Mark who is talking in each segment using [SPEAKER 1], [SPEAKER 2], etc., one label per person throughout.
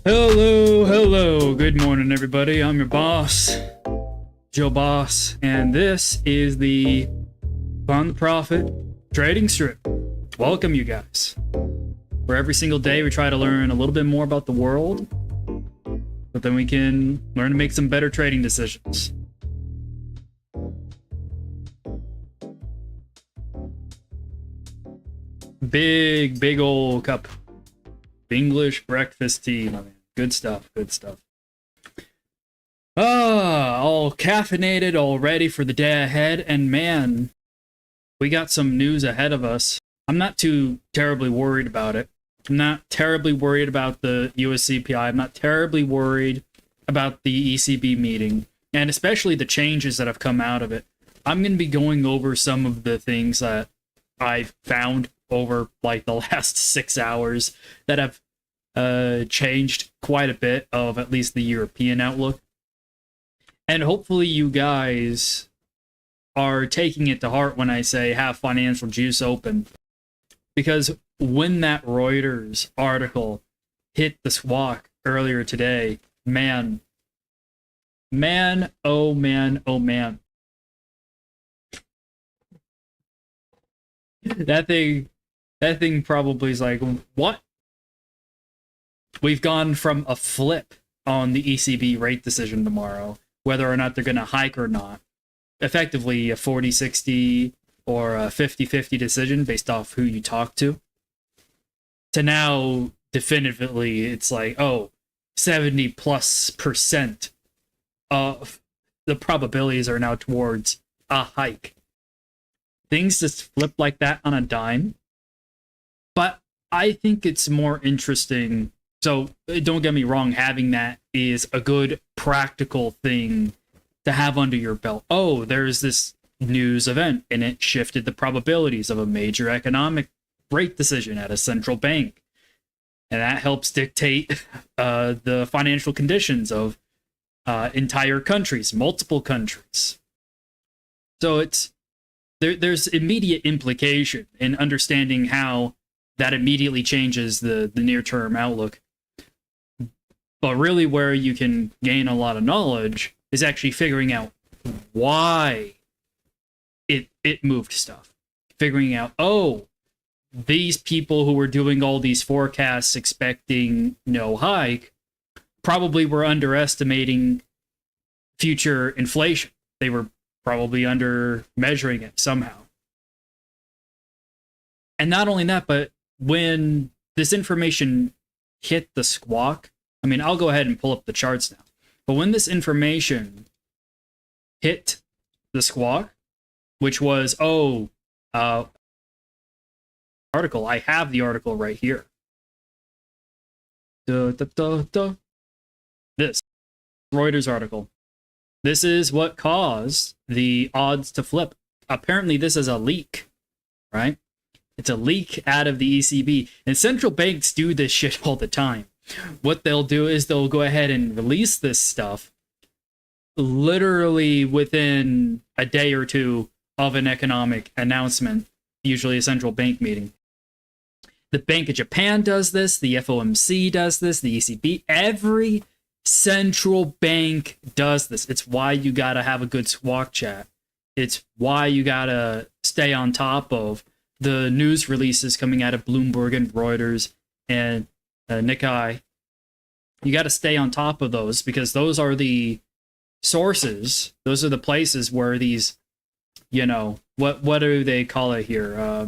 [SPEAKER 1] Hello, good morning everybody. I'm your boss, Joe Boss, and this is the On the Profit Trading Strip. Welcome you guys. Where every single day we try to learn a little bit more about the world, but then we can learn to make some better trading decisions. Big old cup of English breakfast tea, my man. Good stuff. All caffeinated, all ready for the day ahead, and man, we got some news ahead of us. I'm not too terribly worried about it. I'm not terribly worried about the US CPI. I'm not terribly worried about the ECB meeting, and especially the changes that have come out of it. I'm going to be going over some of the things that I've found over like the last 6 hours that have changed quite a bit of at least the European outlook. And hopefully you guys are taking it to heart when I say have financial juice open. Because when that Reuters article hit the SWOT earlier today, man, oh man. That thing probably is like, what? We've gone from a flip on the ECB rate decision tomorrow, whether or not they're going to hike or not, effectively a 40-60 or a 50-50 decision based off who you talk to now definitively it's like, 70+% of the probabilities are now towards a hike. Things just flip like that on a dime. But I think it's more interesting. So don't get me wrong, having that is a good practical thing to have under your belt. Oh, there's this news event and it shifted the probabilities of a major economic rate decision at a central bank. And that helps dictate the financial conditions of entire countries, multiple countries. So there's immediate implication in understanding how that immediately changes the near-term outlook. But really where you can gain a lot of knowledge is actually figuring out why it moved stuff. Figuring out, these people who were doing all these forecasts expecting no hike probably were underestimating future inflation. They were probably under measuring it somehow. And not only that, but when this information hit the SWOT, I mean, I'll go ahead and pull up the charts now. But when this information hit the SWOT, which was, article, I have the article right here. This Reuters article. This is what caused the odds to flip. Apparently, this is a leak, right? It's a leak out of the ECB. And central banks do this shit all the time. What they'll do is they'll go ahead and release this stuff literally within a day or two of an economic announcement, usually a central bank meeting. The Bank of Japan does this, the FOMC does this, the ECB, every central bank does this. It's why you gotta have a good SWOT chat. It's why you gotta stay on top of the news releases coming out of Bloomberg and Reuters and Nikkei. You got to stay on top of those because those are the sources. Those are the places where these, what do they call it here?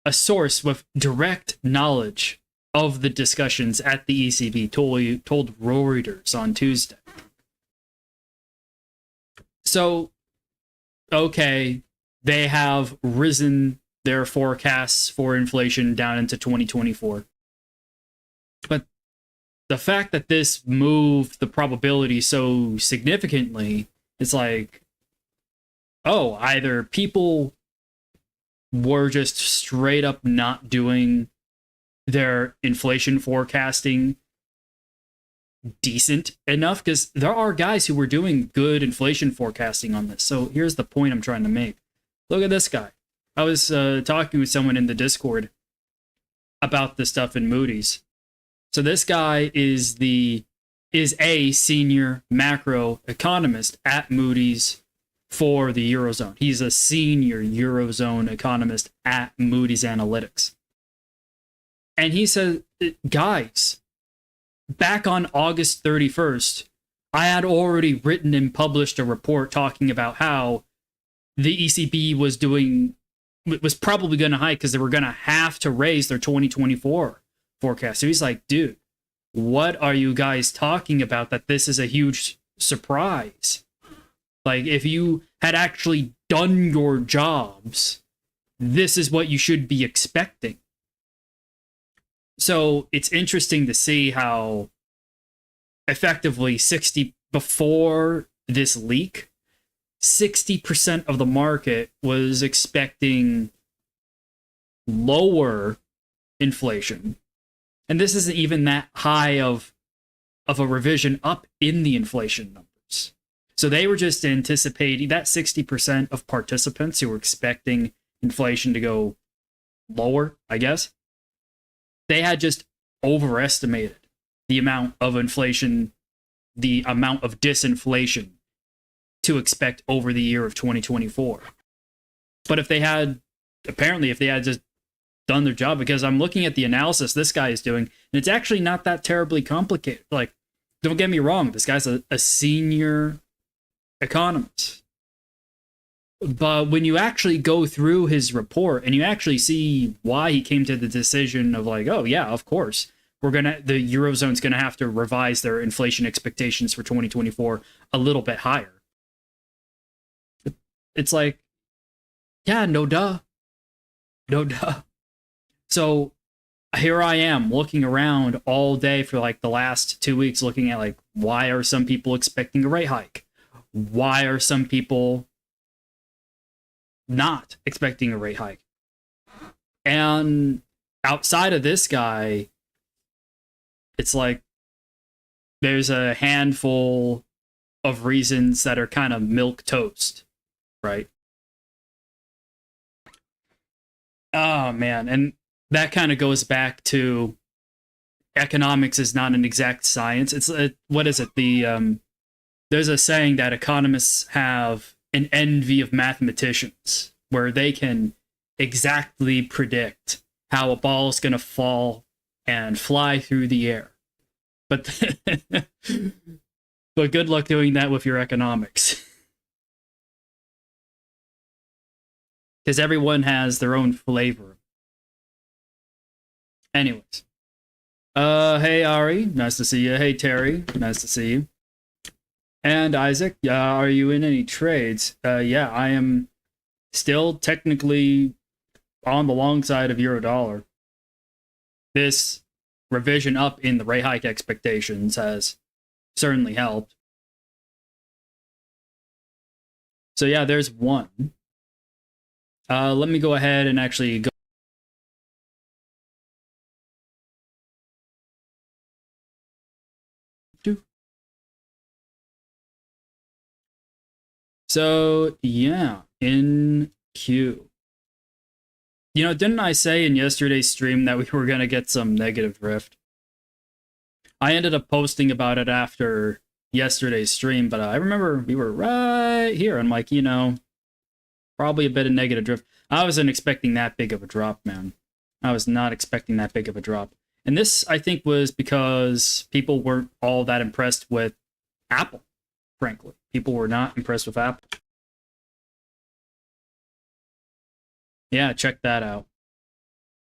[SPEAKER 1] A source with direct knowledge of the discussions at the ECB told Reuters on Tuesday. So, okay, they have risen their forecasts for inflation down into 2024. But the fact that this moved the probability so significantly, it's like, either people were just straight up not doing their inflation forecasting decent enough, because there are guys who were doing good inflation forecasting on this. So here's the point I'm trying to make. Look at this guy. I was talking with someone in the Discord about this stuff in Moody's. So this guy is a senior macro economist at Moody's for the Eurozone. He's a senior Eurozone economist at Moody's Analytics. And he said, guys, back on August 31st, I had already written and published a report talking about how the ECB was probably going to hike because they were going to have to raise their 2024 forecast. So he's like, dude, what are you guys talking about that this is a huge surprise? Like, if you had actually done your jobs, this is what you should be expecting. So it's interesting to see how effectively before this leak, 60% of the market was expecting lower inflation. And this isn't even that high of a revision up in the inflation numbers. So they were just anticipating that 60% of participants who were expecting inflation to go lower, I guess, they had just overestimated the amount of inflation, the amount of disinflation to expect over the year of 2024. But if they had just done their job, because I'm looking at the analysis this guy is doing, and it's actually not that terribly complicated. Like, don't get me wrong, this guy's a senior economist. But when you actually go through his report and you actually see why he came to the decision of like, oh yeah, of course, the Eurozone's gonna have to revise their inflation expectations for 2024 a little bit higher. It's like, yeah, no duh. So here I am looking around all day for like the last 2 weeks, looking at like, why are some people expecting a rate hike? Why are some people not expecting a rate hike? And outside of this guy, it's like there's a handful of reasons that are kind of milk toast, right? Oh man, and that kind of goes back to economics is not an exact science. It's what is it? There's a saying that economists have an envy of mathematicians, where they can exactly predict how a ball is going to fall and fly through the air. But but good luck doing that with your economics. Because everyone has their own flavor. Anyways. Hey Ari, nice to see you. Hey Terry, nice to see you. And Isaac, are you in any trades? Yeah, I am still technically on the long side of euro dollar. This revision up in the rate hike expectations has certainly helped. So yeah, there's one. Let me go ahead and actually go. So yeah, in Q. You know, didn't I say in yesterday's stream that we were going to get some negative drift? I ended up posting about it after yesterday's stream, but I remember we were right here. I'm like, you know, probably a bit of negative drift. I wasn't expecting that big of a drop, man. I was not expecting that big of a drop. And this, I think, was because people weren't all that impressed with Apple, frankly. People were not impressed with Apple. Yeah, check that out.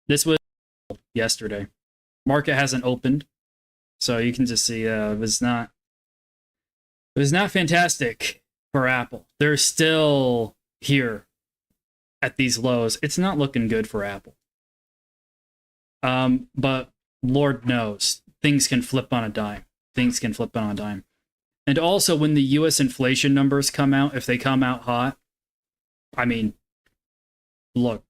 [SPEAKER 1] This was yesterday. Market hasn't opened, so you can just see it was not fantastic for Apple. They're still here at these lows. It's not looking good for Apple. But Lord knows, things can flip on a dime. Things can flip on a dime. And also, when the US inflation numbers come out, if they come out hot, I mean, look,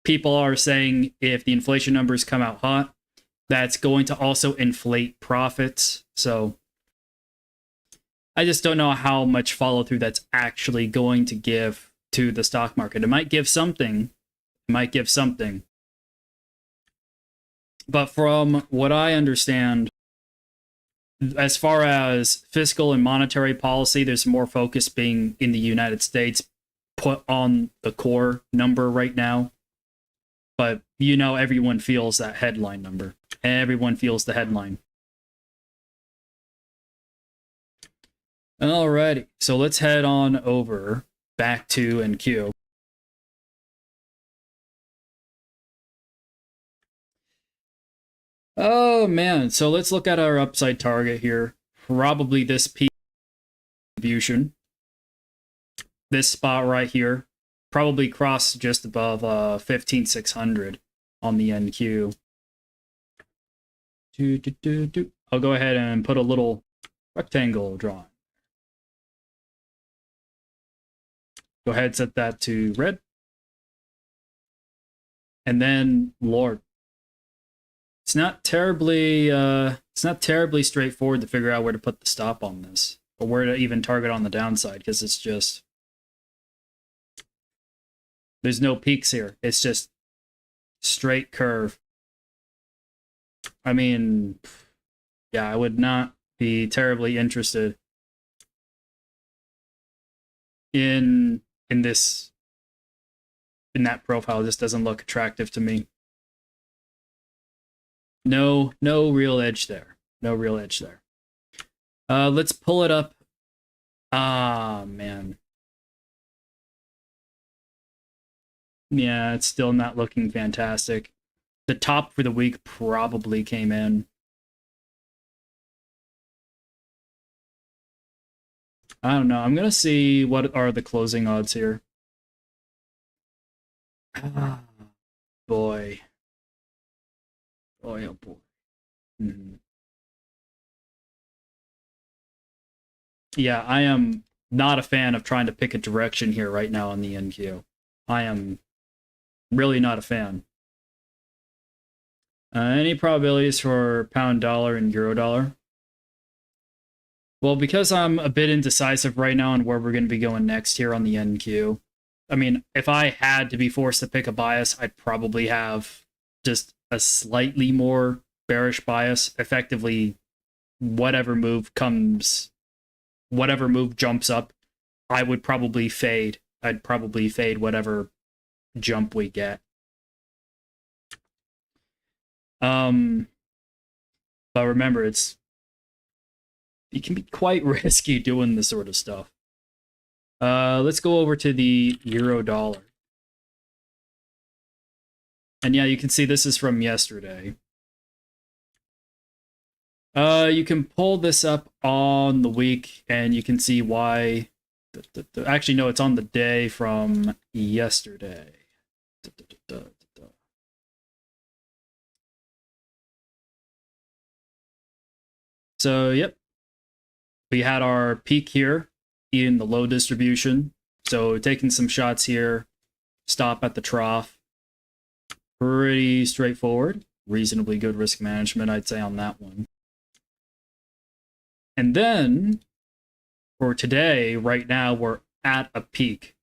[SPEAKER 1] people are saying if the inflation numbers come out hot, that's going to also inflate profits. So I just don't know how much follow through that's actually going to give to the stock market. It might give something. It might give something. But from what I understand, as far as fiscal and monetary policy, there's more focus being in the United States put on the core number right now. But you know, everyone feels that headline number. Everyone feels the headline. Alrighty, so let's head on over back to NQ. Oh man, so let's look at our upside target here. Probably this peak distribution. This spot right here. Probably cross just above 15,600 on the NQ. I'll go ahead and put a little rectangle drawing. Go ahead, set that to red. And then Lord. It's not terribly straightforward to figure out where to put the stop on this, or where to even target on the downside, because it's just there's no peaks here. It's just straight curve. I mean, yeah, I would not be terribly interested in that profile. This doesn't look attractive to me. No real edge there. No real edge there. Let's pull it up. Ah, man. Yeah, it's still not looking fantastic. The top for the week probably came in. I don't know. I'm going to see what are the closing odds here. Ah, boy. Boy, oh boy. Yeah, I am not a fan of trying to pick a direction here right now on the NQ. I am really not a fan. Any probabilities for pound dollar and euro dollar? Well, because I'm a bit indecisive right now on where we're going to be going next here on the NQ. I mean, if I had to be forced to pick a bias, I'd probably have just a slightly more bearish bias. Effectively, whatever move jumps up, I would probably fade. I'd probably fade whatever jump we get. But remember, it can be quite risky doing this sort of stuff. Let's go over to the euro dollar. And yeah, you can see this is from yesterday. You can pull this up on the week and you can see why. Actually, no, it's on the day from yesterday. So, yep. We had our peak here in the low distribution. So, taking some shots here, stop at the trough. Pretty straightforward. Reasonably good risk management, I'd say, on that one. And then, for today, right now, we're at a peak.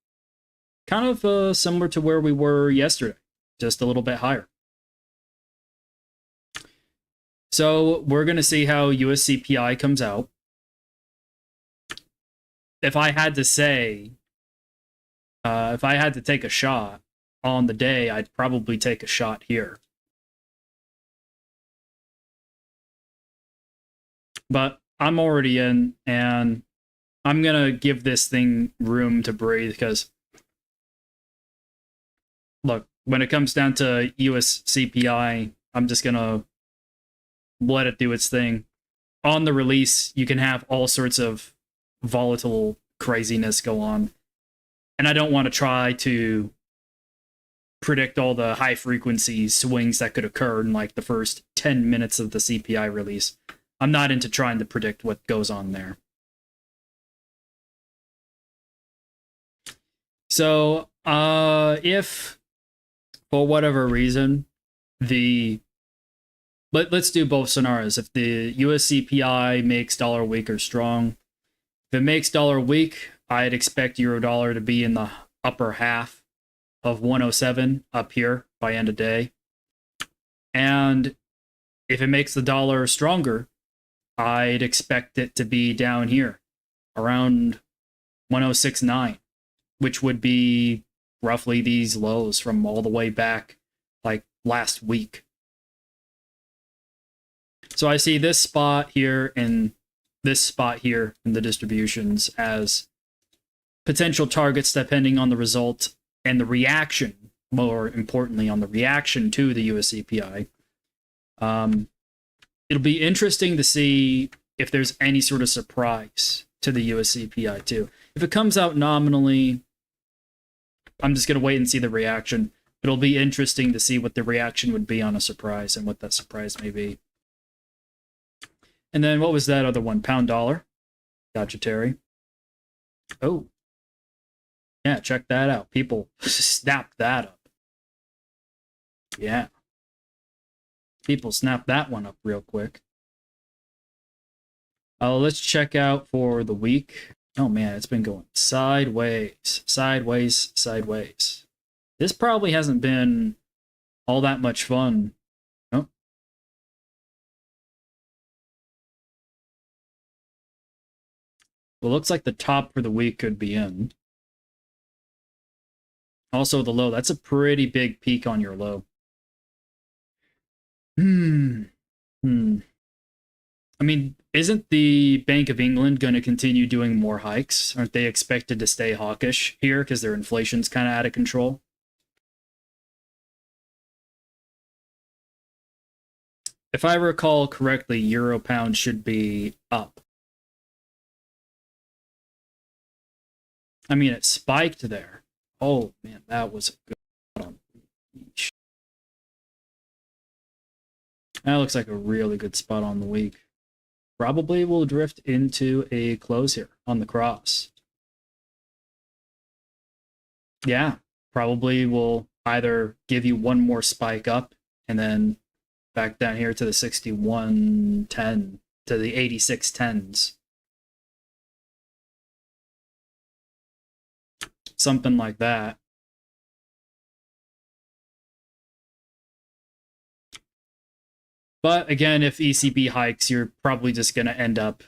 [SPEAKER 1] Kind of similar to where we were yesterday, just a little bit higher. So we're going to see how US CPI comes out. If I had to say, if I had to take a shot on the day, I'd probably take a shot here. But I'm already in, and I'm going to give this thing room to breathe because, look, when it comes down to US CPI, I'm just going to let it do its thing. On the release, you can have all sorts of volatile craziness go on. And I don't want to try to predict all the high frequency swings that could occur in like the first 10 minutes of the CPI release. I'm not into trying to predict what goes on there. So, if for whatever reason let's do both scenarios. If the US CPI makes dollar weak or strong, if it makes dollar weak, I'd expect euro dollar to be in the upper half of 107 up here by end of day. And if it makes the dollar stronger, I'd expect it to be down here around 106.9, which would be roughly these lows from all the way back like last week. So I see this spot here and this spot here in the distributions as potential targets depending on the result and the reaction, more importantly, on the reaction to the US CPI. It'll be interesting to see if there's any sort of surprise to the US CPI too. If it comes out nominally, I'm just going to wait and see the reaction. It'll be interesting to see what the reaction would be on a surprise and what that surprise may be. And then what was that other one? Pound dollar. Gotcha, Terry. Oh. Yeah, check that out. People snap that up. Yeah. People snap that one up real quick. Let's check out for the week. Oh man, it's been going sideways, sideways, sideways. This probably hasn't been all that much fun. Oh. Well, looks like the top for the week could be in. Also the low, that's a pretty big peak on your low. I mean, isn't the Bank of England going to continue doing more hikes? Aren't they expected to stay hawkish here because their inflation's kind of out of control? If I recall correctly, euro pound should be up. I mean, it spiked there. Oh man, that was a good one. That looks like a really good spot on the week. Probably will drift into a close here on the cross. Yeah, probably will either give you one more spike up and then back down here to the 61.10 to the 86.10s. Something like that. But again, if ECB hikes, you're probably just going to end up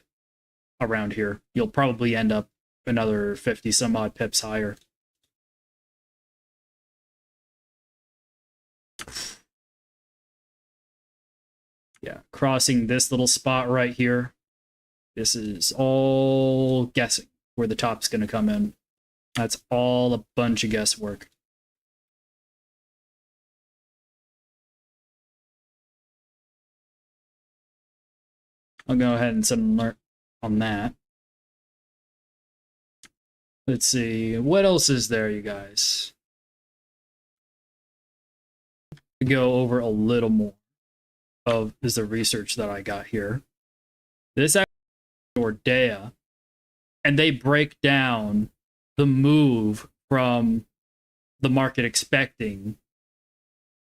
[SPEAKER 1] around here. You'll probably end up another 50 some odd pips higher. Yeah, crossing this little spot right here. This is all guessing where the top's going to come in. That's all a bunch of guesswork. I'll go ahead and set an alert on that. Let's see. What else is there, you guys? To go over a little more of is the research that I got here. This actually is Ueda, and they break down the move from the market expecting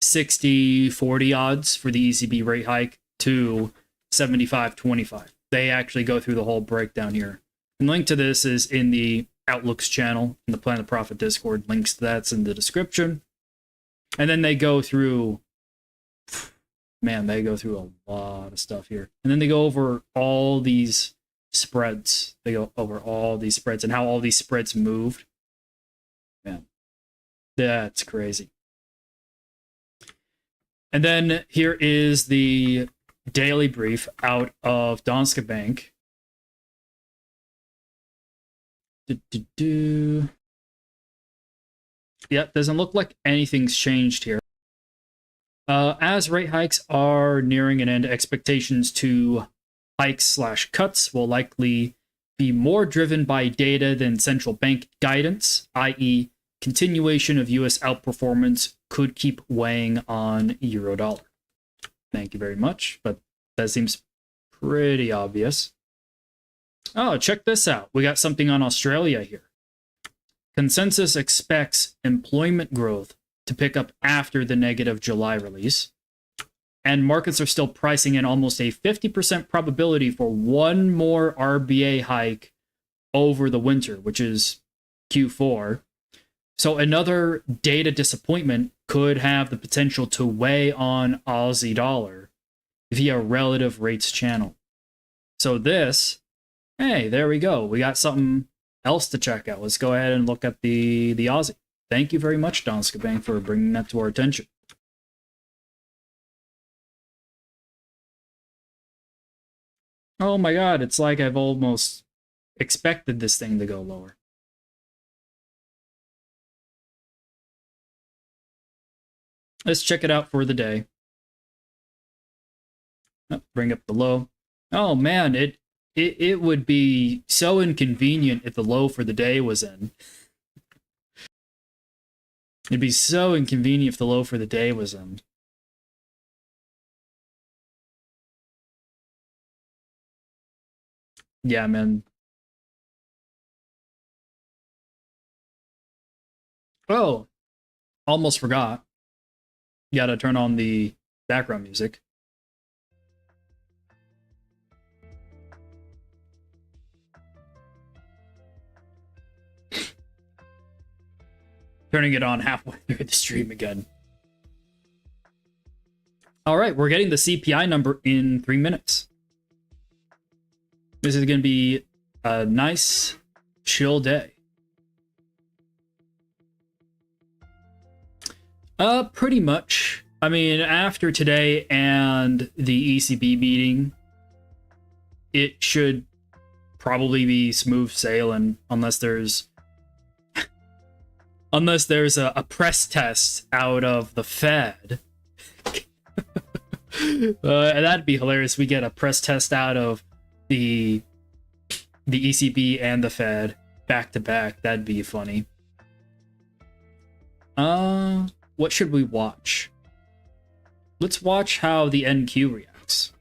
[SPEAKER 1] 60-40 odds for the ECB rate hike to 75-25. They actually go through the whole breakdown here. And link to this is in the Outlooks channel in the Plan the Profit Discord. Links to that's in the description. And then they go through, man, they go through a lot of stuff here. And then they go over all these spreads. They go over all these spreads and how all these spreads moved. Man, that's crazy. And then here is the daily brief out of Danske Bank. Yep, doesn't look like anything's changed here. As rate hikes are nearing an end, expectations to hikes/cuts will likely be more driven by data than central bank guidance, i.e., continuation of US outperformance could keep weighing on euro dollar. Thank you very much, but that seems pretty obvious. Oh, check this out. We got something on Australia here. Consensus expects employment growth to pick up after the negative July release. And markets are still pricing in almost a 50% probability for one more RBA hike over the winter, which is Q4. So another data disappointment could have the potential to weigh on Aussie dollar via relative rates channel. So this, hey, there we go. We got something else to check out. Let's go ahead and look at the Aussie. Thank you very much, Danske Bank, for bringing that to our attention. Oh my god, it's like I've almost expected this thing to go lower. Let's check it out for the day. Oh, bring up the low. Oh man, it would be so inconvenient if the low for the day was in. It'd be so inconvenient if the low for the day was in. Yeah, man. Oh, almost forgot. You gotta turn on the background music. Turning it on halfway through the stream again. All right, we're getting the CPI number in 3 minutes. This is going to be a nice, chill day. Pretty much. I mean, after today and the ECB meeting, it should probably be smooth sailing unless there's a press test out of the Fed. And that'd be hilarious. We get a press test out of the ECB and the Fed back to back. That'd be funny. What should we watch? Let's watch how the NQ reacts.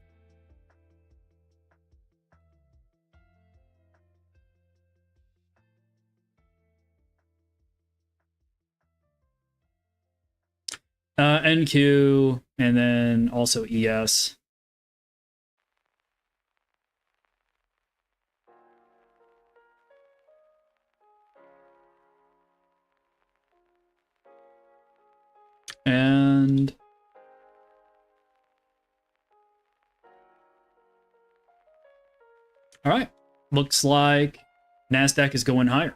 [SPEAKER 1] NQ and then also ES. And all right, looks like NASDAQ is going higher.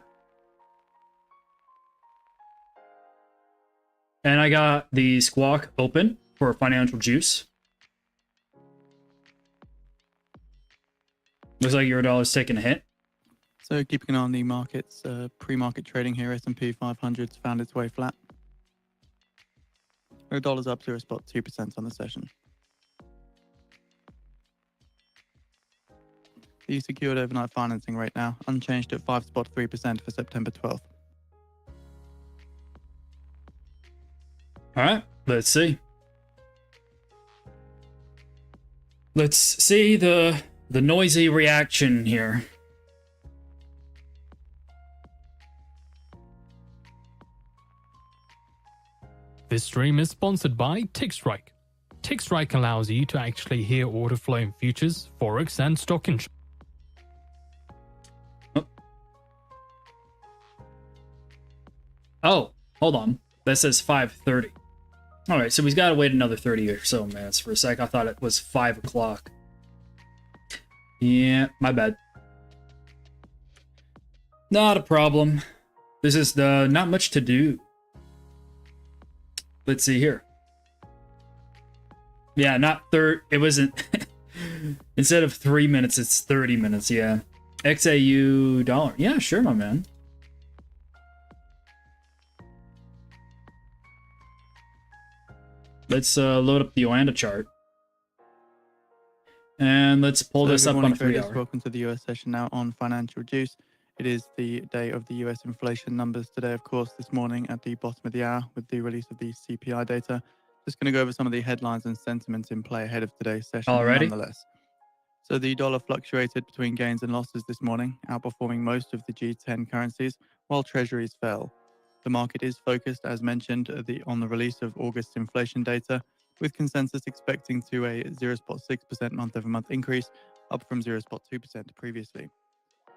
[SPEAKER 1] And I got the squawk open for financial juice. Looks like Eurodollar's taking a hit.
[SPEAKER 2] So keeping an eye on the markets, pre-market trading here, S&P 500's found its way flat. Eurodollar's up 0.2% on the session. The secured overnight financing rate now unchanged at 5.3% for September 12th.
[SPEAKER 1] All right, let's see. Let's see the noisy reaction here.
[SPEAKER 3] This stream is sponsored by TickStrike. TickStrike allows you to actually hear order flow in futures, forex, and stock insurance.
[SPEAKER 1] Oh, hold on. That says 5:30. All right, so we've got to wait another 30 or so minutes for a sec. I thought it was 5 o'clock. Yeah, my bad. Not a problem. This is not much to do. Let's see here. Yeah, not it wasn't. Instead of 3 minutes, it's 30 minutes. Yeah. XAU dollar. Yeah, sure, my man. Let's load up the Ueda chart. And let's pull this up on a 3 hour.
[SPEAKER 2] Welcome to the US session now on Financial Juice. It is the day of the US inflation numbers today, of course, this morning at the bottom of the hour with the release of the CPI data. Just going to go over some of the headlines and sentiments in play ahead of today's session nonetheless. So the dollar fluctuated between gains and losses this morning, outperforming most of the G10 currencies, while treasuries fell. The market is focused, as mentioned, on the release of August inflation data, with consensus expecting to a 0.6% month-over-month increase, up from 0.2% previously.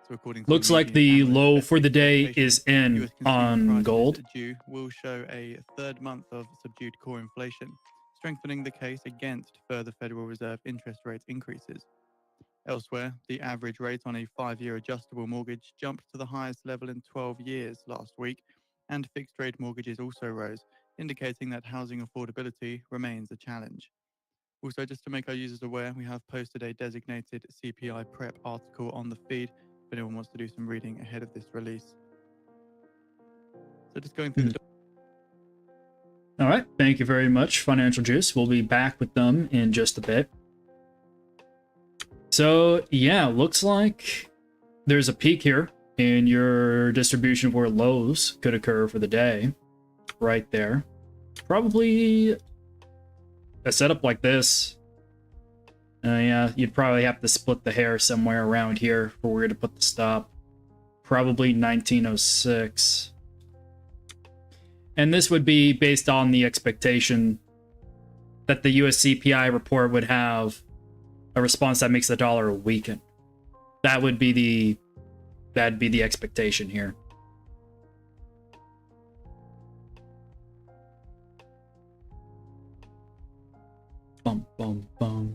[SPEAKER 2] So according to
[SPEAKER 1] looks like the low for the day is in on gold.
[SPEAKER 2] Will show a third month of subdued core inflation, strengthening the case against further Federal Reserve interest rate increases. Elsewhere, the average rate on a 5-year adjustable mortgage jumped to the highest level in 12 years last week, and fixed-rate mortgages also rose, indicating that housing affordability remains a challenge. Also, just to make our users aware, we have posted a designated CPI prep article on the feed if anyone wants to do some reading ahead of this release. So just going through the...
[SPEAKER 1] All right, thank you very much, Financial Juice. We'll be back with them in just a bit. So, yeah, looks like there's a peak here in your distribution of where lows could occur for the day. Right there. Probably a setup like this. Yeah, you'd probably have to split the hair somewhere around here for where to put the stop. Probably 1906. And this would be based on the expectation that the US CPI report would have a response that makes the dollar weaken. That'd be the expectation here. Bum bum bum.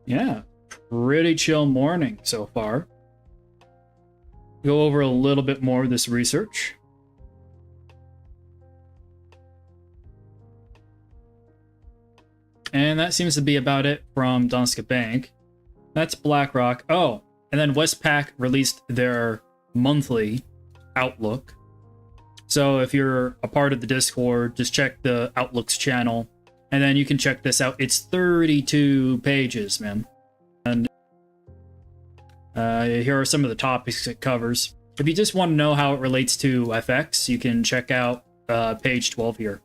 [SPEAKER 1] Yeah, pretty chill morning so far. Go over a little bit more of this research. And that seems to be about it from Danske Bank. That's BlackRock. Oh, and then Westpac released their monthly outlook. So if you're a part of the Discord, just check the Outlooks channel. And then you can check this out. It's 32 pages, man. And here are some of the topics it covers. If you just want to know how it relates to FX, you can check out page 12 here.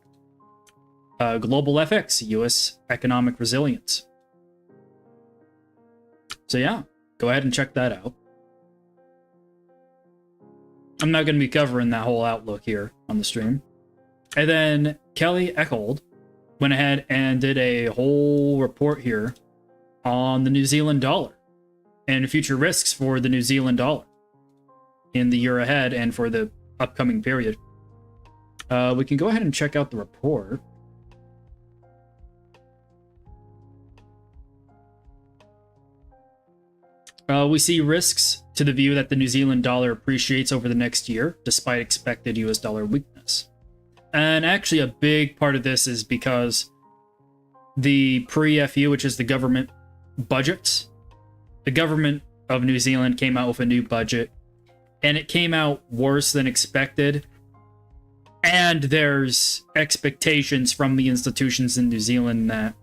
[SPEAKER 1] Global FX, US economic resilience. So yeah, go ahead and check that out. I'm not going to be covering that whole outlook here on the stream. And then Kelly Echold went ahead and did a whole report here on the New Zealand dollar and future risks for the New Zealand dollar in the year ahead and for the upcoming period. We can go ahead and check out the report. We see risks to the view that the New Zealand dollar appreciates over the next year, despite expected US dollar weakness. And actually, a big part of this is because the pre-FU, which is the government budget, the government of New Zealand came out with a new budget, and it came out worse than expected. And there's expectations from the institutions in New Zealand that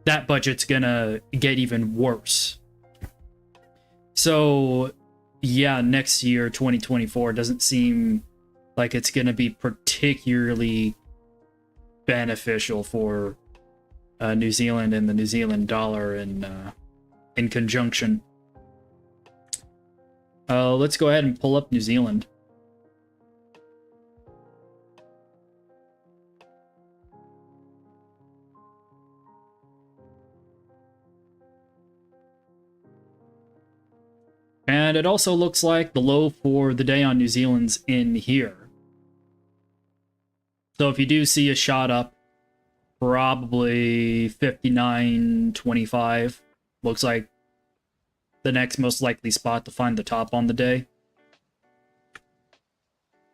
[SPEAKER 1] that budget's gonna get even worse. So, yeah, next year, 2024, doesn't seem like it's going to be particularly beneficial for New Zealand and the New Zealand dollar in conjunction. Let's go ahead and pull up New Zealand. And it also looks like the low for the day on New Zealand's in here. So if you do see a shot up, probably 59.25. Looks like the next most likely spot to find the top on the day.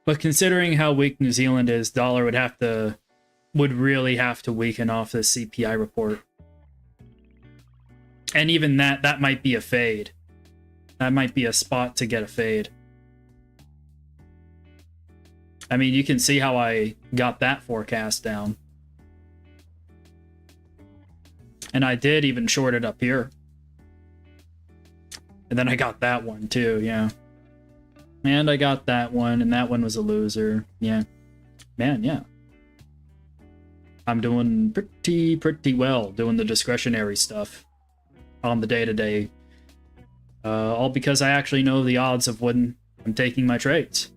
[SPEAKER 1] But considering how weak New Zealand is, dollar would really have to weaken off the CPI report. And even that might be a fade. That might be a spot to get a fade. I mean, you can see how I got that forecast down. And I did even short it up here. And then I got that one too, yeah. And I got that one, and that one was a loser. Yeah. Man, yeah. I'm doing pretty well doing the discretionary stuff on the day-to-day. All because I actually know the odds of when I'm taking my trades.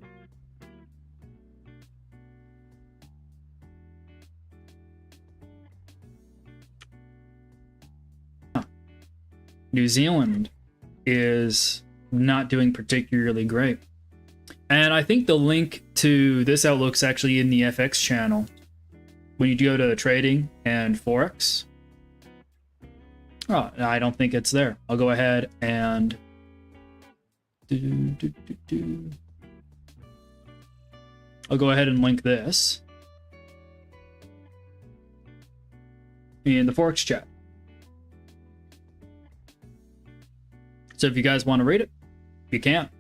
[SPEAKER 1] New Zealand is not doing particularly great. And I think the link to this outlook's actually in the FX channel. When you go to trading and Forex. Oh, I don't think it's there. I'll go ahead and I'll go ahead and link this in the Forex chat. So if you guys want to read it, you can.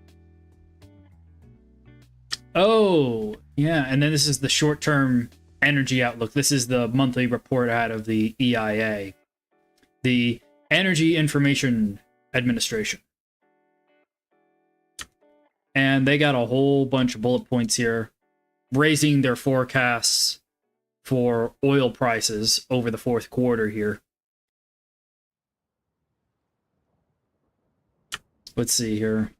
[SPEAKER 1] Oh, yeah, and then this is the short-term energy outlook. This is the monthly report out of the EIA, the Energy Information Administration. And they got a whole bunch of bullet points here, raising their forecasts for oil prices over the fourth quarter here. Let's see here.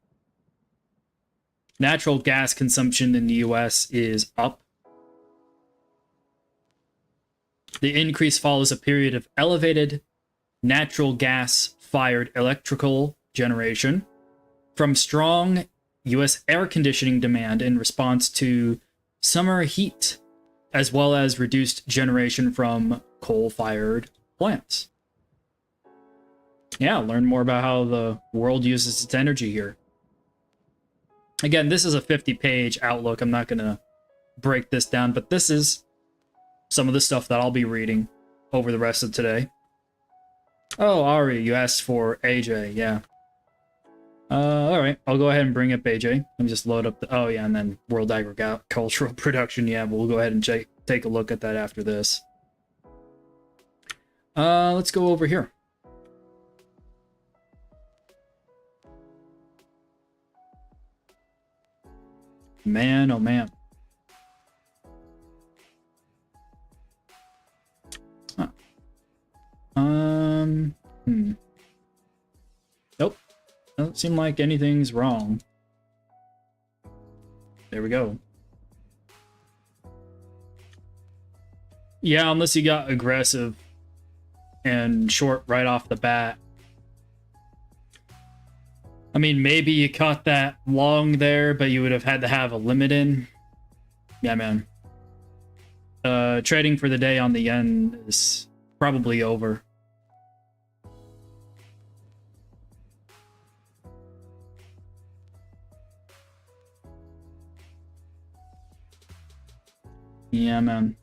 [SPEAKER 1] Natural gas consumption in the US is up. The increase follows a period of elevated natural gas-fired electrical generation from strong US air conditioning demand in response to summer heat, as well as reduced generation from coal-fired plants. Yeah, learn more about how the world uses its energy here. Again, this is a 50-page outlook. I'm not going to break this down, but this is some of the stuff that I'll be reading over the rest of today. Oh, Ari, you asked for AJ, yeah. Alright, I'll go ahead and bring up AJ. Let me just load up the... Oh, yeah, and then World Agricultural Production, yeah, we'll go ahead and take a look at that after this. Let's go over here. Man, oh man. Huh. Nope. Doesn't seem like anything's wrong. There we go. Yeah, unless you got aggressive and short right off the bat. I mean, maybe you caught that long there, but you would have had to have a limit in. Yeah, man. Trading for the day on the yen is probably over. Yeah, man.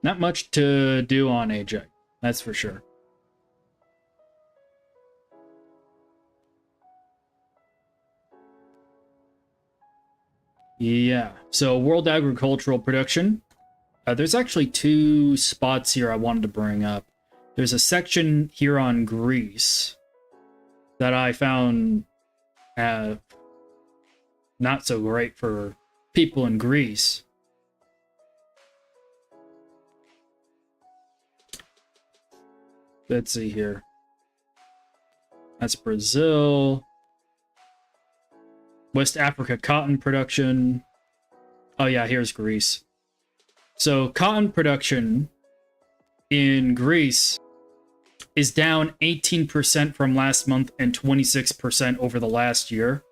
[SPEAKER 1] Not much to do on AJ, that's for sure. Yeah, so world agricultural production. There's actually two spots here I wanted to bring up. There's a section here on Greece that I found not so great for people in Greece. Let's see here. That's Brazil. West Africa cotton production. Oh yeah, here's Greece. So cotton production in Greece is down 18% from last month and 26% over the last year.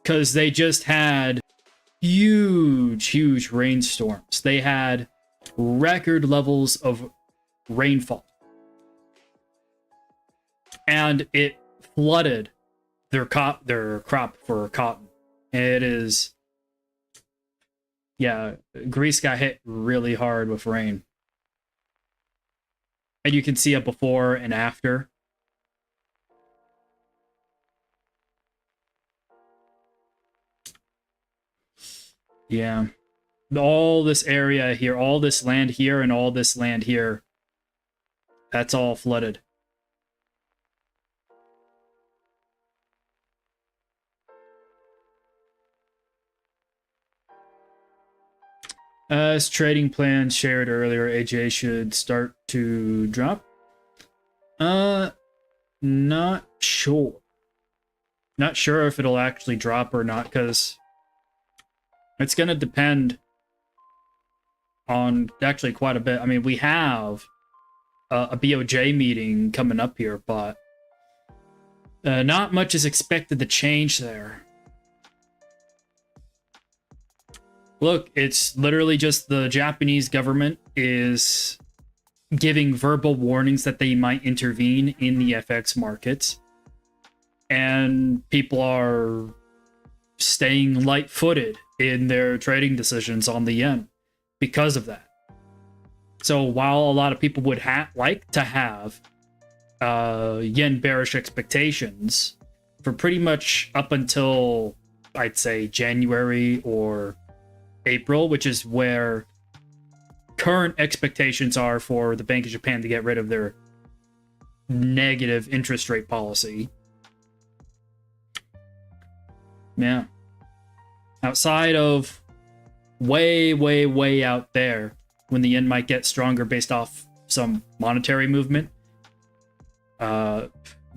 [SPEAKER 1] Because they just had huge rainstorms. They had record levels of rainfall. And it flooded their crop for cotton. It is... Yeah, Greece got hit really hard with rain. And you can see a before and after. Yeah. All this area here, all this land here, and all this land here, that's all flooded. As trading plans shared earlier, AJ should start to drop. Not sure. Not sure if it'll actually drop or not, because It's going to depend on actually quite a bit. I mean, we have a BOJ meeting coming up here, but not much is expected to change there. Look, it's literally just the Japanese government is giving verbal warnings that they might intervene in the FX markets. And people are staying light-footed in their trading decisions on the yen because of that. So while a lot of people would like to have yen bearish expectations for pretty much up until, I'd say, January or April, which is where current expectations are for the Bank of Japan to get rid of their negative interest rate policy. Yeah. Outside of way, way, way out there, when the yen might get stronger based off some monetary movement,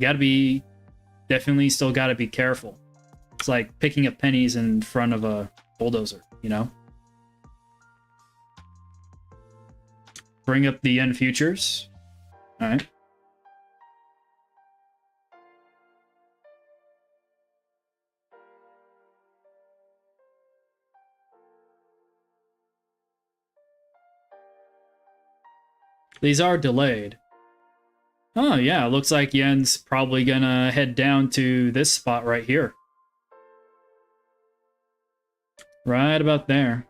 [SPEAKER 1] definitely still gotta be careful. It's like picking up pennies in front of a bulldozer, you know? Bring up the yen futures. All right. These are delayed. Oh, yeah, looks like yen's probably gonna head down to this spot right here. Right about there.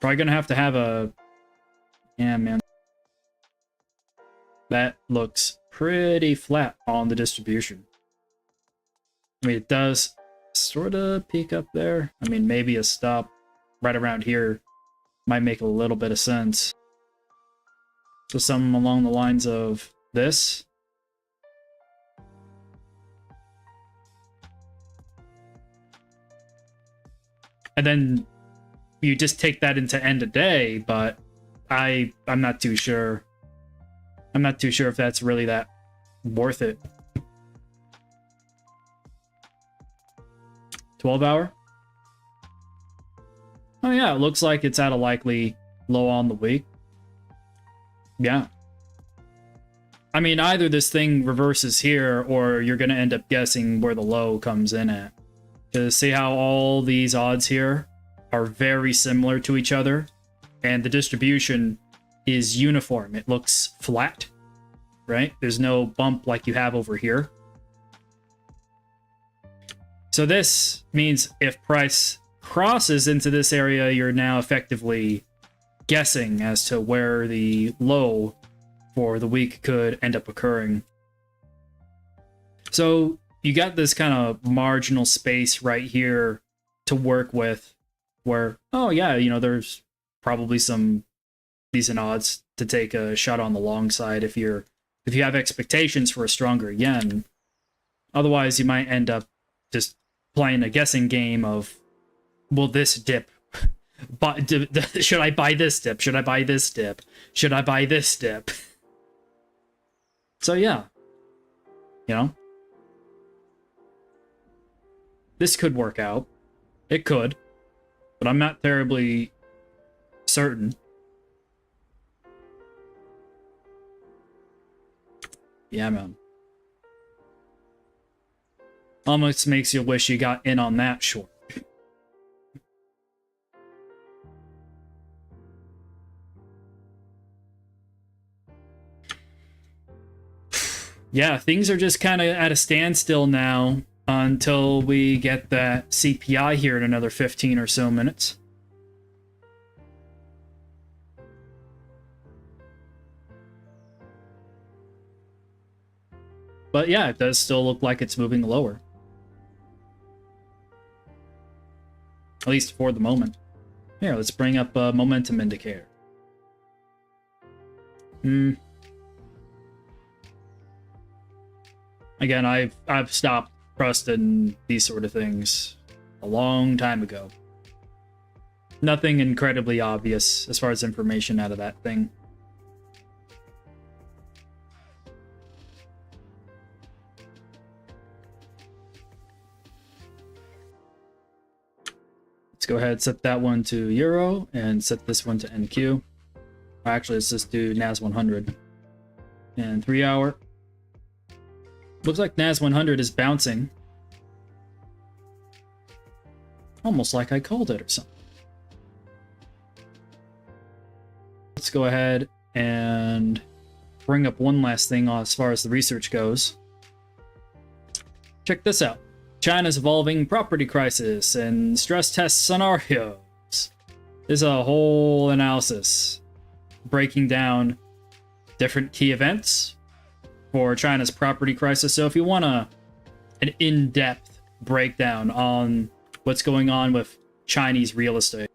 [SPEAKER 1] Probably gonna have to have a... Yeah, man. That looks pretty flat on the distribution. I mean, it does sort of peak up there. I mean, maybe a stop right around here might make a little bit of sense. So something along the lines of this. And then you just take that into end of day, but I'm not too sure. I'm not too sure if that's really that worth it. 12 hour? Oh yeah, it looks like it's at a likely low on the week. Yeah. I mean, either this thing reverses here, or you're going to end up guessing where the low comes in at. To see how all these odds here are very similar to each other, and the distribution is uniform. It looks flat, right? There's no bump like you have over here. So this means if price crosses into this area, you're now effectively guessing as to where the low for the week could end up occurring. So you got this kind of marginal space right here to work with where, oh yeah, you know, there's probably some decent odds to take a shot on the long side if you have expectations for a stronger yen. Otherwise, you might end up just playing a guessing game of, will this dip? Should I buy this dip? Should I buy this dip? Should I buy this dip? So yeah, you know, this could work out. It could, but I'm not terribly certain. Yeah, man. Almost makes you wish you got in on that short. Yeah, things are just kind of at a standstill now until we get that CPI here in another 15 or so minutes. But yeah, it does still look like it's moving lower. At least for the moment. Here, let's bring up a momentum indicator. Again, I've stopped trusting these sort of things a long time ago. Nothing incredibly obvious as far as information out of that thing. Let's Let's go ahead, set that one to Euro, and set this one to NQ. Actually, let's just do NAS 100. And 3 hour. Looks like NAS 100 is bouncing. Almost like I called it or something. Let's go ahead and bring up one last thing as far as the research goes. Check this out. China's evolving property crisis and stress test scenarios. There's a whole analysis breaking down different key events for China's property crisis. So if you want an in-depth breakdown on what's going on with Chinese real estate,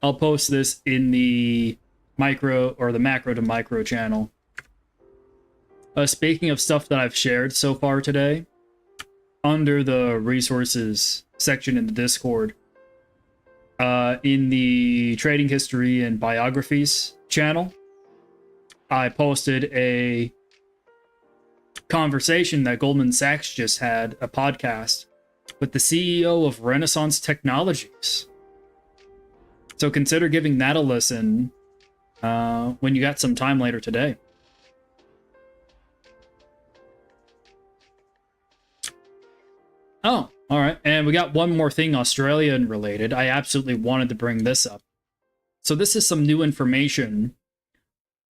[SPEAKER 1] I'll post this in the micro or the macro to micro channel. Speaking of stuff that I've shared so far today, under the resources section in the Discord, in the trading history and biographies channel, I posted a conversation that Goldman Sachs just had, a podcast, with the CEO of Renaissance Technologies. So consider giving that a listen when you got some time later today. Oh, all right. And we got one more thing Australian related. I absolutely wanted to bring this up. So this is some new information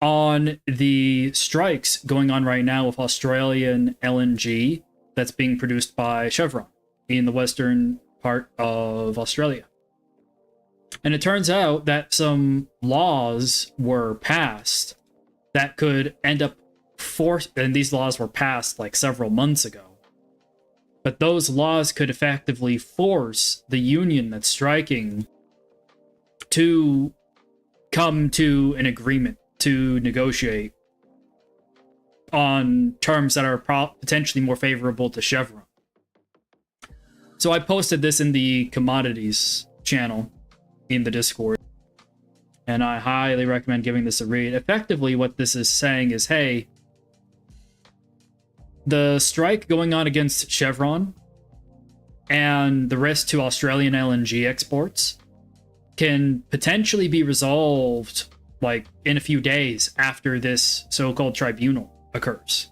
[SPEAKER 1] on the strikes going on right now with Australian LNG that's being produced by Chevron in the western part of Australia. And it turns out that some laws were passed that could end up and these laws were passed like several months ago. But those laws could effectively force the union that's striking to come to an agreement, to negotiate on terms that are potentially more favorable to Chevron. So I posted this in the commodities channel in the Discord, and I highly recommend giving this a read. Effectively, what this is saying is, hey, the strike going on against Chevron and the risk to Australian LNG exports can potentially be resolved like in a few days after this so-called tribunal occurs.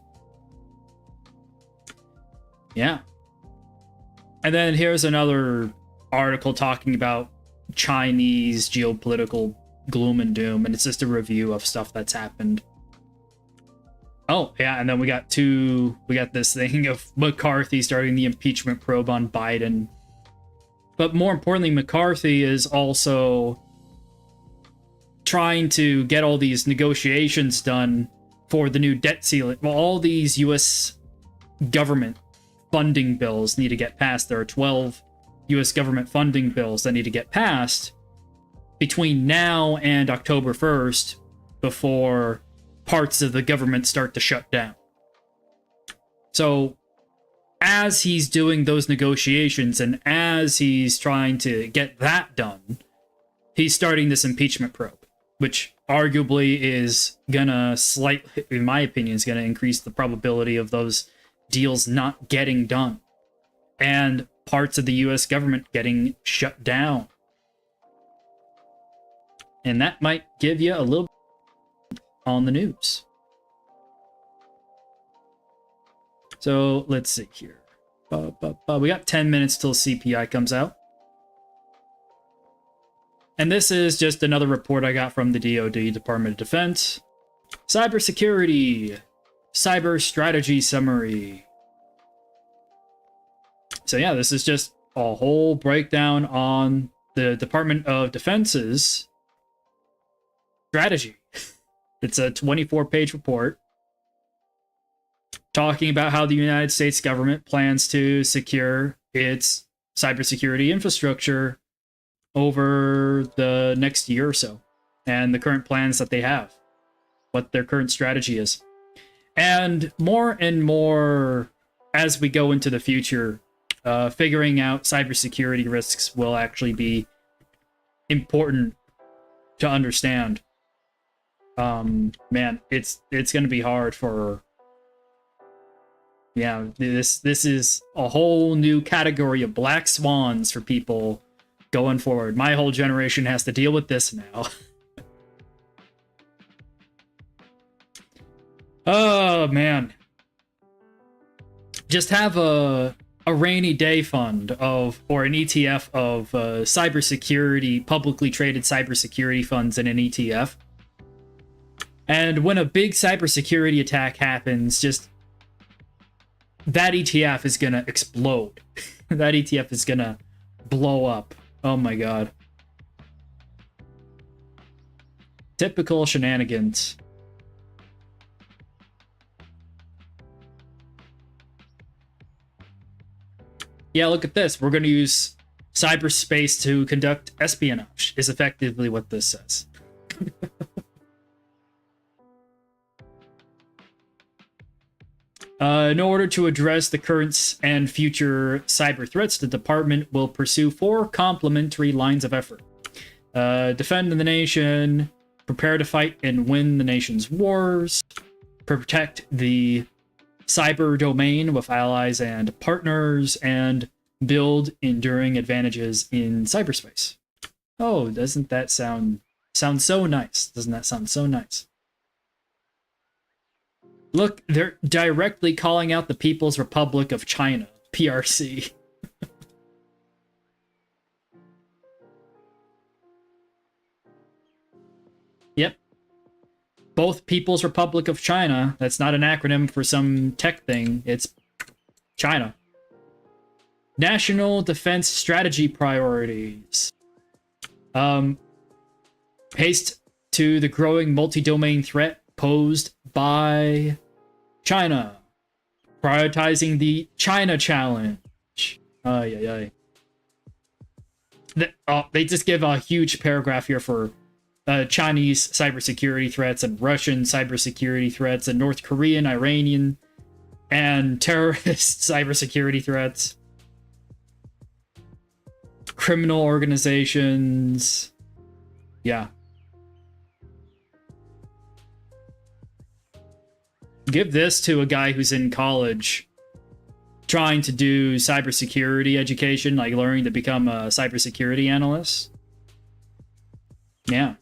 [SPEAKER 1] Yeah. And then here's another article talking about Chinese geopolitical gloom and doom, and it's just a review of stuff that's happened. Oh, yeah, and then we got this thing of McCarthy starting the impeachment probe on Biden. But more importantly, McCarthy is also trying to get all these negotiations done for the new debt ceiling. Well, all these US government funding bills need to get passed. There are 12 US government funding bills that need to get passed between now and October 1st before parts of the government start to shut down. So as he's doing those negotiations and as he's trying to get that done, he's starting this impeachment probe, which arguably is gonna slightly, in my opinion, is gonna increase the probability of those deals not getting done and parts of the US government getting shut down. And that might give you a little on the news. So let's see here. We got 10 minutes till CPI comes out. And this is just another report I got from the DoD, Department of Defense. Cybersecurity, cyber strategy summary. So yeah, this is just a whole breakdown on the Department of Defense's strategy. It's a 24-page report talking about how the United States government plans to secure its cybersecurity infrastructure over the next year or so, and the current plans that they have, what their current strategy is. And more as we go into the future, figuring out cybersecurity risks will actually be important to understand. Man, it's going to be hard for Yeah, this is a whole new category of black swans for people going forward. My whole generation has to deal with this now. Oh man. Just have a rainy day fund of, or an ETF of cybersecurity, publicly traded cybersecurity funds in an ETF. And when a big cybersecurity attack happens, just that ETF is gonna explode. That ETF is gonna blow up. Oh my god. Typical shenanigans. Yeah, look at this. We're gonna use cyberspace to conduct espionage, is effectively what this says. In order to address the current and future cyber threats, the department will pursue 4 complementary lines of effort. Defend the nation, prepare to fight and win the nation's wars, protect the cyber domain with allies and partners, and build enduring advantages in cyberspace. Oh, doesn't that sound so nice? Doesn't that sound so nice? Look, they're directly calling out the People's Republic of China, PRC. Yep. Both People's Republic of China. That's not an acronym for some tech thing. It's China. National Defense Strategy Priorities. Haste to the growing multi-domain threat posed by China. Prioritizing the China challenge. They just give a huge paragraph here for Chinese cybersecurity threats and Russian cybersecurity threats and North Korean, Iranian, and terrorist cybersecurity threats. Criminal organizations. Yeah. Give this to a guy who's in college trying to do cybersecurity education, like learning to become a cybersecurity analyst. Yeah.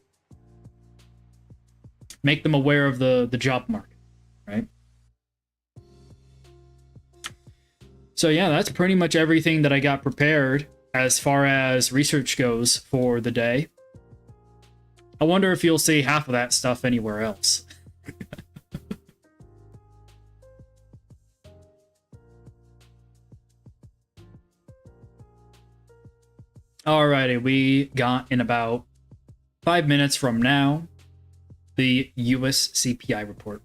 [SPEAKER 1] Make them aware of the job market, right? So yeah, that's pretty much everything that I got prepared as far as research goes for the day. I wonder if you'll see half of that stuff anywhere else. Alrighty, we got in about 5 minutes from now the US CPI report.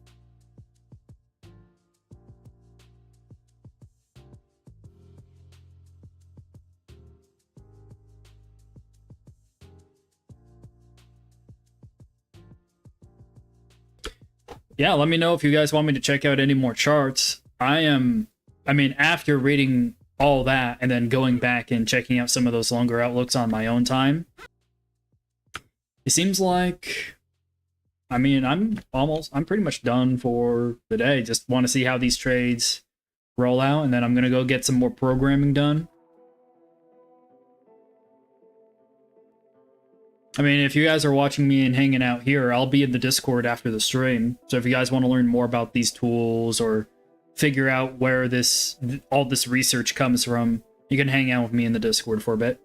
[SPEAKER 1] Yeah, let me know if you guys want me to check out any more charts. After reading all that and then going back and checking out some of those longer outlooks on my own time, it seems like, I'm pretty much done for the day. Just want to see how these trades roll out, and then I'm going to go get some more programming done. If you guys are watching me and hanging out here, I'll be in the Discord after the stream. So if you guys want to learn more about these tools or figure out where all this research comes from, you can hang out with me in the Discord for a bit.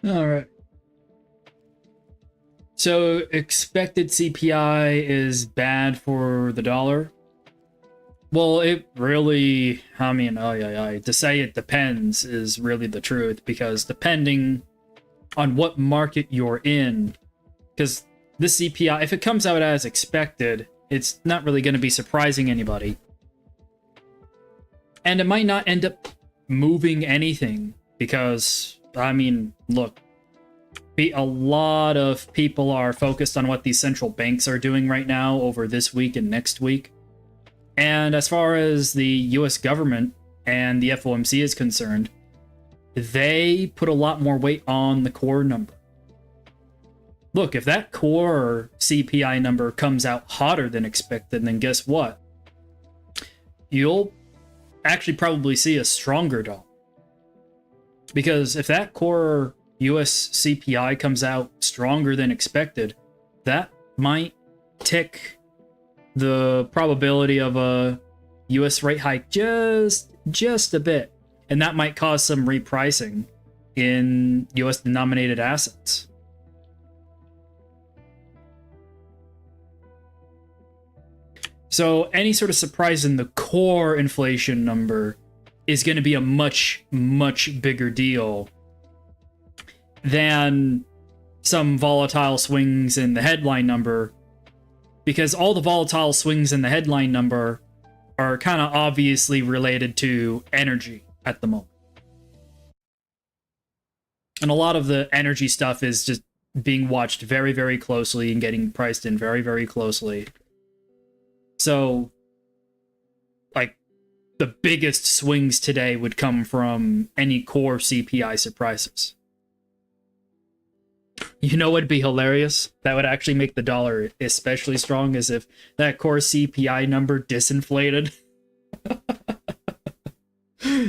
[SPEAKER 1] All right. So expected CPI is bad for the dollar. Well, it really, to say it depends is really the truth, because depending on what market you're in, because this CPI, if it comes out as expected, it's not really going to be surprising anybody. And it might not end up moving anything, because, look, a lot of people are focused on what these central banks are doing right now over this week and next week. And as far as the US government and the FOMC is concerned, they put a lot more weight on the core number. Look, if that core CPI number comes out hotter than expected, then guess what? You'll actually probably see a stronger dollar. Because if that core US CPI comes out stronger than expected, that might tick the probability of a US rate hike just a bit. And that might cause some repricing in US denominated assets. So any sort of surprise in the core inflation number is going to be a much, much bigger deal than some volatile swings in the headline number, because all the volatile swings in the headline number are kind of obviously related to energy at the moment. And a lot of the energy stuff is just being watched very, very closely and getting priced in very, very closely. So, like, the biggest swings today would come from any core CPI surprises. You know what'd be hilarious? That would actually make the dollar especially strong, as if that core CPI number disinflated.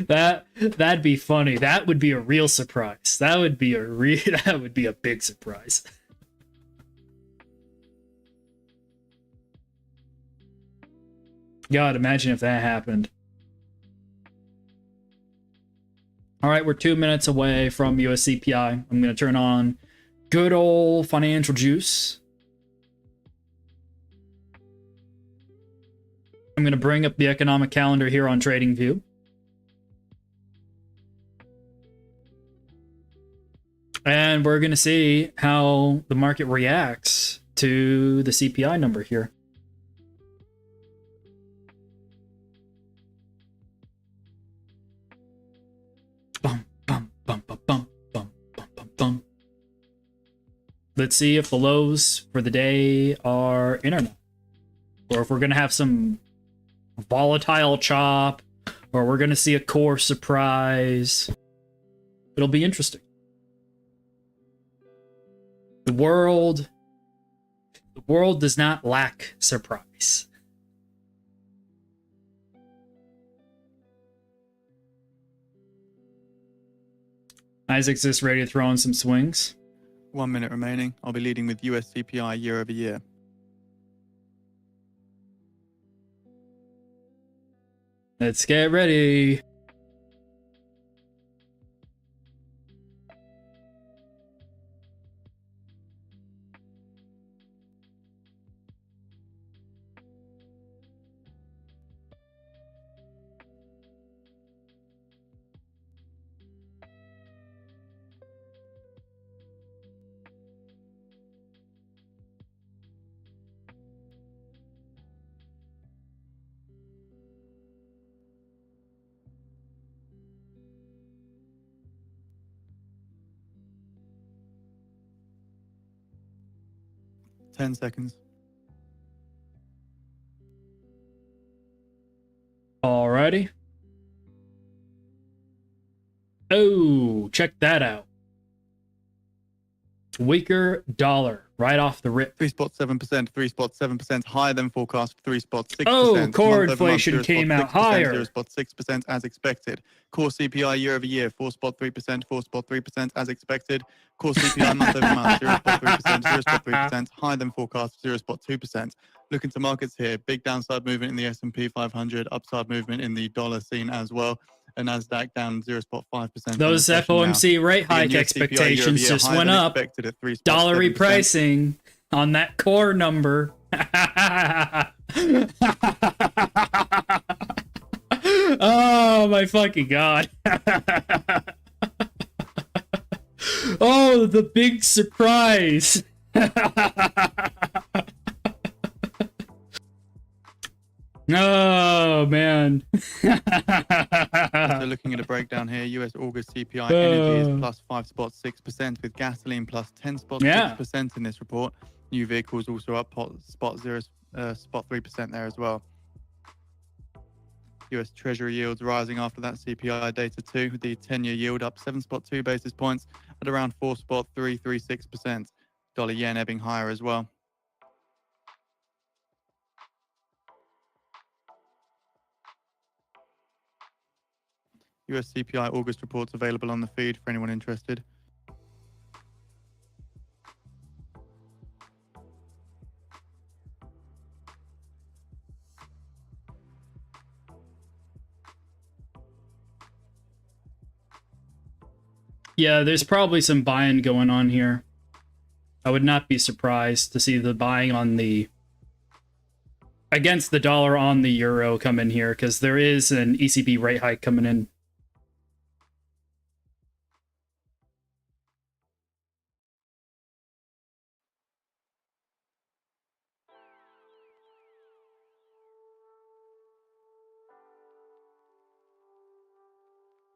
[SPEAKER 1] That'd be funny. That would be a real surprise. That would be a big surprise. God, imagine if that happened. All right, we're 2 minutes away from US CPI. I'm going to turn on good old financial juice. I'm going to bring up the economic calendar here on TradingView. And we're going to see how the market reacts to the CPI number here. Bum, bum, bum, bum, bum, bum, bum, bum, bum. Let's see if the lows for the day are in or not. Or if we're going to have some volatile chop, or we're going to see a core surprise. It'll be interesting. The world does not lack surprise. Isaac's just ready to throw in some swings.
[SPEAKER 2] 1 minute remaining. I'll be leading with US CPI year over year.
[SPEAKER 1] Let's get ready.
[SPEAKER 2] Ten seconds.
[SPEAKER 1] Alrighty. Oh, check that out. Weaker dollar right off the rip.
[SPEAKER 2] 3.7%, 3.7% higher than forecast, 3.6%.
[SPEAKER 1] Oh, core inflation came out higher.
[SPEAKER 2] 0.6% as expected. Core CPI year over year, 4.3%, 4.3% as expected. Core CPI month over month, 0.3%, 0.3%, higher than forecast, 0.2%. Looking to markets here, big downside movement in the S&P 500, upside movement in the dollar scene as well. And NASDAQ down 0.5%.
[SPEAKER 1] Those FOMC rate hike expectations just went up. Dollar repricing on that core number. Oh my fucking god. Oh, the big surprise. Oh man.
[SPEAKER 2] So looking at a breakdown here, US August CPI energy is plus 5.6%, with gasoline plus 10.6% in this report. New vehicles also up spot 3% there as well. US Treasury yields rising after that CPI data too, with the 10-year yield up 7.2 basis points at around 4.336%. Dollar yen ebbing higher as well. US CPI August reports available on the feed for anyone interested.
[SPEAKER 1] Yeah, there's probably some buying going on here. I would not be surprised to see the buying on the against the dollar on the euro come in here, because there is an ECB rate hike coming in.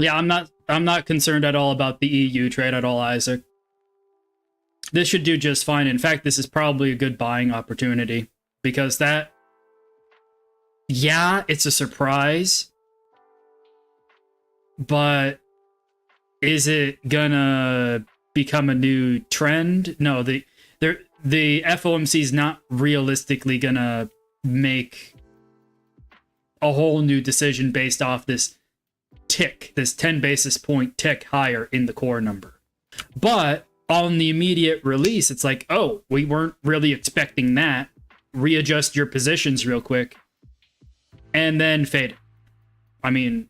[SPEAKER 1] Yeah, I'm not concerned at all about the EU trade at all, Isaac. This should do just fine. In fact, this is probably a good buying opportunity, because that, yeah, it's a surprise, but is it gonna become a new trend? No, the FOMC is not realistically gonna make a whole new decision based off this tick, this 10 basis point tick higher in the core number. But on the immediate release, it's like, oh, we weren't really expecting that. Readjust your positions real quick and then fade it. I mean,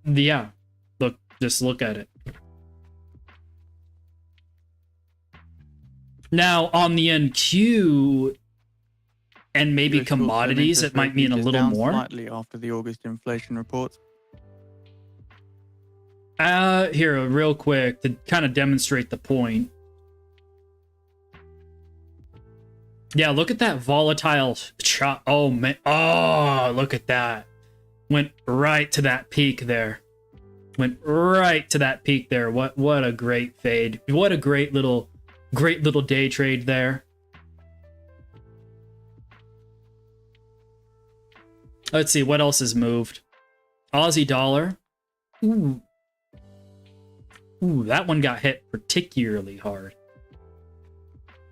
[SPEAKER 1] yeah, just look at it. Now on the NQ and maybe commodities, it might mean a little more.
[SPEAKER 2] Slightly after the August inflation reports.
[SPEAKER 1] Here, real quick, to kind of demonstrate the point. Yeah, look at that volatile chop. Oh, man. Oh, look at that. Went right to that peak there. Went right to that peak there. What a great fade. What a great little day trade there. Let's see, what else has moved? Aussie dollar. Ooh, that one got hit particularly hard.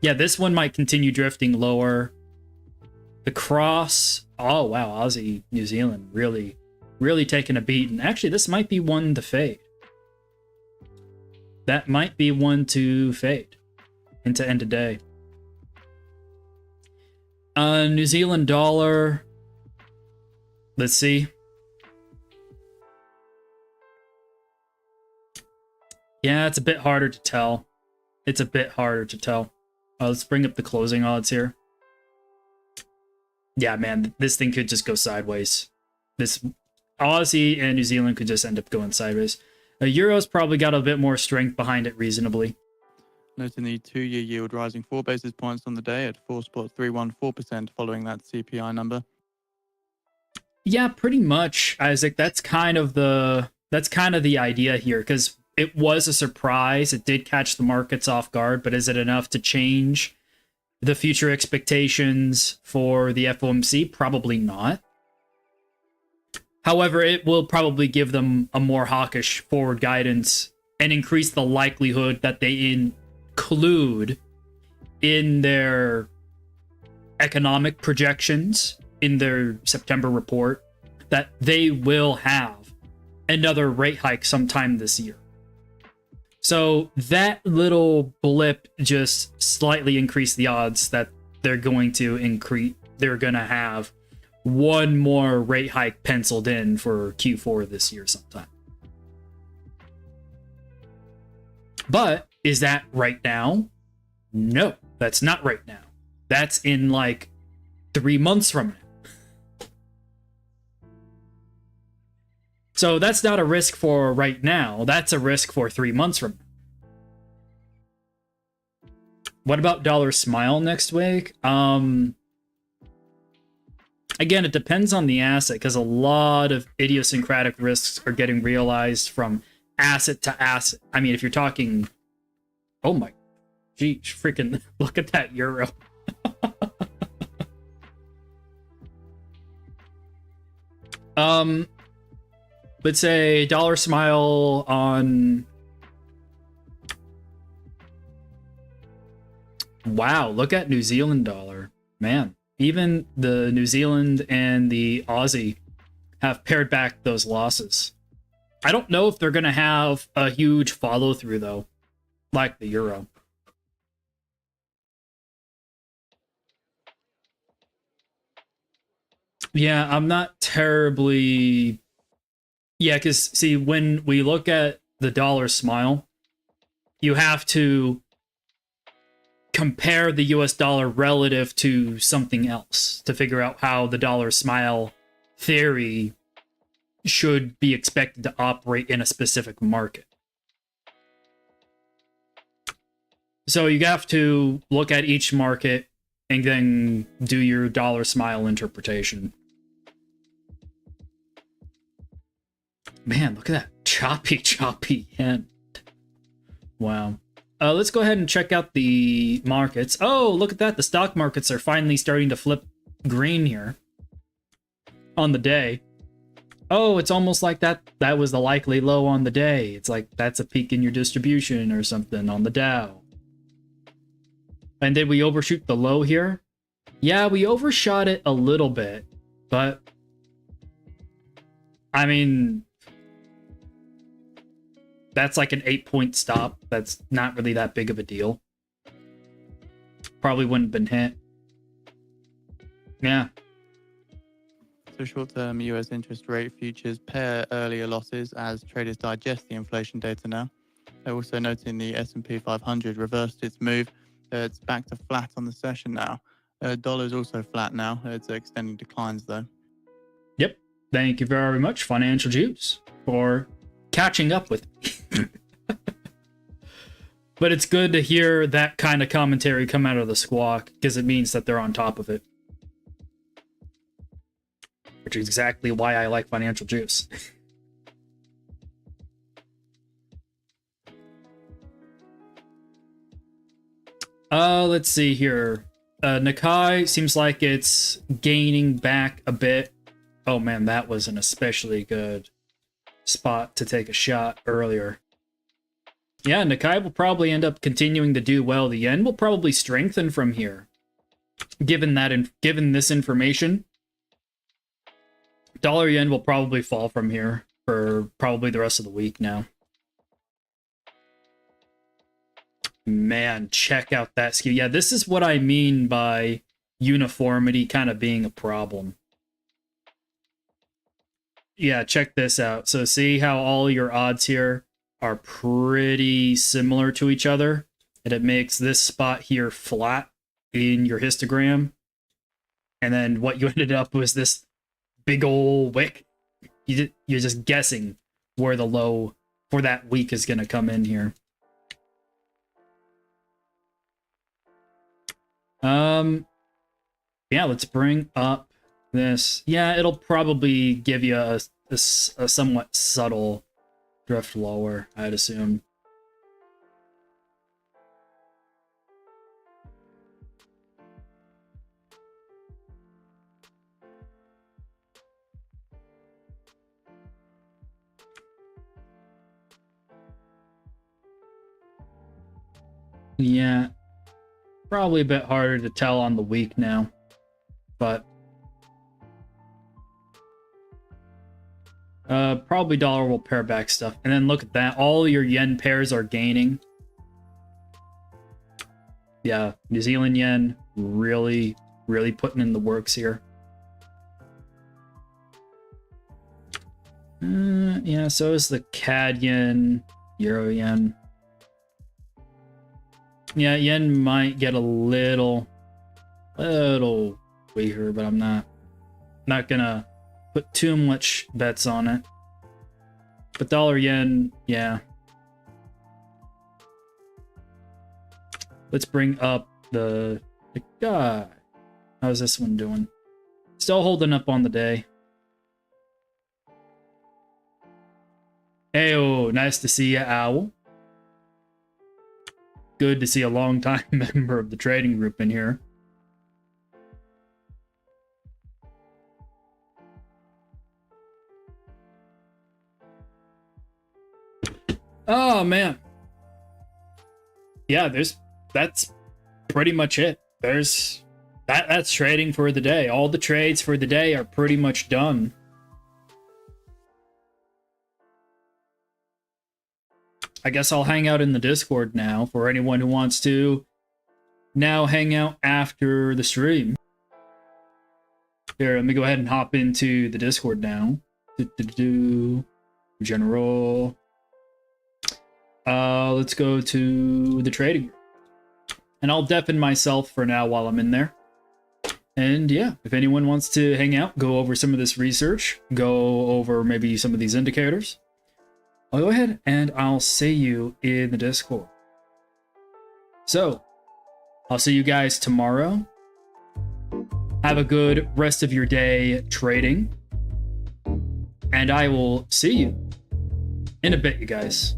[SPEAKER 1] Yeah, this one might continue drifting lower. The cross. Oh, wow. Aussie, New Zealand really taking a beat. And actually, this might be one to fade. That might be one to fade into end of day. New Zealand dollar. Let's see. Yeah, it's a bit harder to tell. It's a bit harder to tell. Let's bring up the closing odds here. Yeah, man, this thing could just go sideways. This Aussie and New Zealand could just end up going sideways. Euro's probably got a bit more strength behind it reasonably.
[SPEAKER 2] Noting the 2-year yield rising 4 basis points on the day at 4.314% following that CPI number.
[SPEAKER 1] Yeah, pretty much, Isaac. That's kind of the idea here, because it was a surprise. It did catch the markets off guard, but is it enough to change the future expectations for the FOMC? Probably not. However, it will probably give them a more hawkish forward guidance and increase the likelihood that they include in their economic projections in their September report that they will have another rate hike sometime this year. So that little blip just slightly increased the odds that they're going to have one more rate hike penciled in for Q4 this year sometime. But is that right now? No, that's not right now. That's in like 3 months from now. So that's not a risk for right now. That's a risk for 3 months from now. What about dollar smile next week? Again, it depends on the asset because a lot of idiosyncratic risks are getting realized from asset to asset. I mean, if you're talking, oh my, geez, freaking look at that euro. Let's say dollar smile on. Wow, look at New Zealand dollar, man. Even the New Zealand and the Aussie have pared back those losses. I don't know if they're going to have a huge follow through, though, like the euro. Yeah, I'm not terribly... Yeah, because, see, when we look at the dollar smile, you have to compare the US dollar relative to something else to figure out how the dollar smile theory should be expected to operate in a specific market. So you have to look at each market and then do your dollar smile interpretation. Man, look at that choppy yen. Wow. Let's go ahead and check out the markets. Oh, look at that. The stock markets are finally starting to flip green here on the day. Oh, it's almost like that was the likely low on the day. It's like that's a peak in your distribution or something on the Dow. And did we overshoot the low here? Yeah, we overshot it a little bit, but I mean, that's like an 8-point stop. That's not really that big of a deal. Probably wouldn't have been hit. Yeah.
[SPEAKER 2] So short-term US interest rate futures pair earlier losses as traders digest the inflation data now. They're also noting the S&P 500 reversed its move. It's back to flat on the session now. Dollar is also flat now. It's extending declines though.
[SPEAKER 1] Yep. Thank you very much, Financial Juice, for catching up with me. But it's good to hear that kind of commentary come out of the squawk because it means that they're on top of it. Which is exactly why I like Financial Juice. Let's see here. Nikkei seems like it's gaining back a bit. Oh man, that was an especially good spot to take a shot earlier. Yeah, Nikkei will probably end up continuing to do well. The yen will probably strengthen from here. Given this information, dollar yen will probably fall from here for probably the rest of the week now. Man, check out that skew. Yeah, this is what I mean by uniformity kind of being a problem. Yeah, check this out. So see how all your odds here are pretty similar to each other? And it makes this spot here flat in your histogram. And then what you ended up was this big old wick. You're just guessing where the low for that week is going to come in here. Yeah, let's bring up this. Yeah, it'll probably give you a somewhat subtle drift lower, I'd assume. Yeah, probably a bit harder to tell on the week now, but probably dollar will pair back stuff. And then look at that, all your yen pairs are gaining. Yeah, New Zealand yen really putting in the works here. Yeah, so is the CAD yen, Euro yen. Yeah, yen might get a little weaker, but I'm not gonna put too much bets on it. But dollar yen, yeah. Let's bring up the guy. How's this one doing? Still holding up on the day. Heyo, nice to see you, Owl. Good to see a long-time member of the trading group in here. Oh, man. Yeah, that's pretty much it. That's trading for the day. All the trades for the day are pretty much done. I guess I'll hang out in the Discord now for anyone who wants to now hang out after the stream. Here, let me go ahead and hop into the Discord now. General. Let's go to the trading group. And I'll deafen myself for now while I'm in there. And yeah, if anyone wants to hang out, go over some of this research, go over maybe some of these indicators, I'll go ahead and I'll see you in the Discord. So, I'll see you guys tomorrow. Have a good rest of your day trading. And I will see you in a bit, you guys.